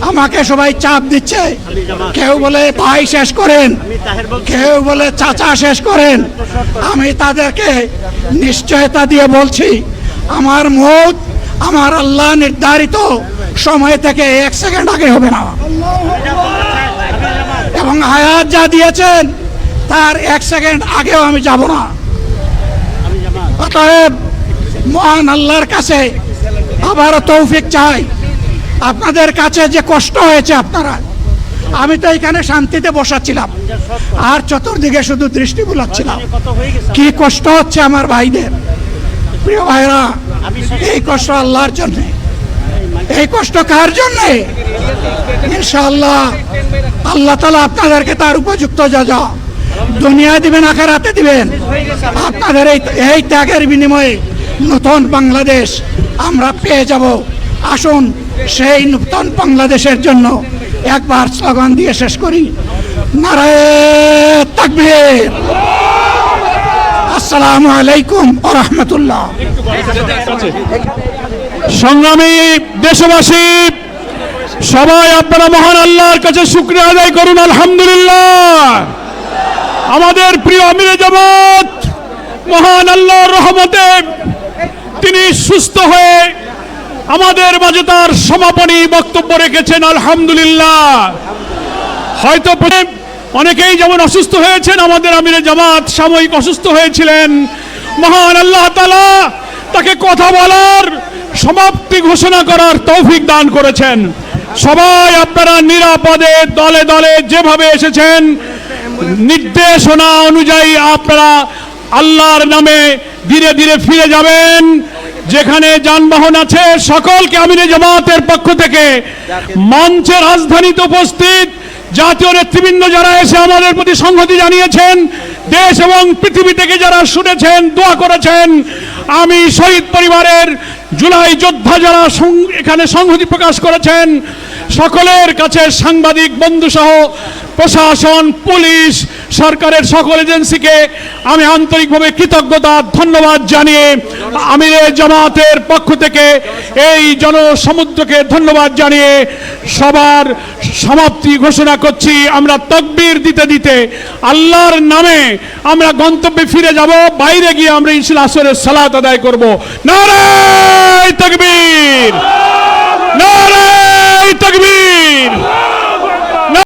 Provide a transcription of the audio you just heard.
আমাকে সবাই চাপ দিচ্ছে, কেউ বলে ভাই শেষ করেন, কেউ বলে চাচা শেষ করেন। আমি তাদেরকে নিশ্চয়তা দিয়ে বলছি, আমার মউত আমার আল্লাহ নির্ধারিত সময় থেকে 1 সেকেন্ড আগে হবে না, এবং হায়াত যা দিয়েছেন তার 1 সেকেন্ড আগেও আমি যাব না। অতএব মহান আল্লাহর কাছে আবারও তৌফিক চাই। আপনাদের কাছে যে কষ্ট হয়েছে, আপনারা, আমি তো এখানে শান্তিতে বসাচ্ছিলাম আর চতুর্দিকে শুধু দৃষ্টি বুলাচ্ছিলাম, কি কষ্ট হচ্ছে আমার ভাইদের। প্রিয় ভাইরা, এই কষ্ট আল্লাহর জন্য, এই কষ্ট কার জন্য? ইনশাআল্লাহ আল্লাহ তাআলা আপনাদেরকে তার উপযুক্ত যা দুনিয়া দিবেন, আখিরাতে দিবেন। আপনাদের এই ত্যাগের বিনিময়ে নতুন বাংলাদেশ আমরা পেয়ে যাব। আসুন সেই নতুন বাংলাদেশের জন্য একবার স্লোগান দিয়ে শেষ করি, নারায়ে তাকবীর। আসসালামু আলাইকুম ওয়া রাহমাতুল্লাহ। সংগ্রামী দেশবাসী, সবাই আপনারা মহান আল্লাহর কাছে শুকরিয়া আদায় করুন। আলহামদুলিল্লাহ, আমাদের প্রিয় আমিরে জামাত মহান আল্লাহর রহমতে তিনি সুস্থ হয়ে আমাদের মাঝে তার সমাপনী বক্তব্য রেখেছেন। আলহামদুলিল্লাহ। হয়তো অনেকেই যেমন অসুস্থ হয়েছেন, আমাদের আমিরে জামাত সাময়িক অসুস্থ হয়েছিলেন। মহান আল্লাহ তাআলা তাকে কথা বলার, সমাপ্তি ঘোষণা করার তৌফিক দান করেছেন। সবাই আপনারা নিরাপদে দলে দলে যেভাবে এসেছেন, নির্দেশনা অনুযায়ী আপনারা আল্লাহর নামে ধীরে ধীরে ফিরে যাবেন। যেখানে যানবাহন আছে সকলকে আমিরে জামাতের পক্ষ থেকে, মঞ্চের রাজধানীতে উপস্থিত জাতীয় নেতৃবৃন্দ যারা এসে আমাদের প্রতি সংহতি জানিয়েছেন, দেশ এবং পৃথিবী থেকে যারা শুনেছেন, দোয়া করেছেন, আমি শহীদ পরিবারের জুলাই যোদ্ধা যারা এখানে সংহতি প্রকাশ করেছেন, সকলের কাছে সাংবাদিক বন্ধু সহ প্রশাসন, পুলিশ, সরকারের সকল এজেন্সিকে আমি আন্তরিকভাবে কৃতজ্ঞতা ধন্যবাদ জানিয়ে আমিরে জামাতের পক্ষ থেকে এই জনসমুদ্রকে ধন্যবাদ জানিয়ে সবার সমাপ্তি ঘোষণা করছি। আমরা তাকবীর দিতে দিতে আল্লাহর নামে আমরা গন্তব্যে ফিরে যাব। বাইরে গিয়ে আমরা ইনশাআল্লাহ আসরের সালাত আদায় করব। নারায়ে তাকবীর, নারায়ে তাকবীর।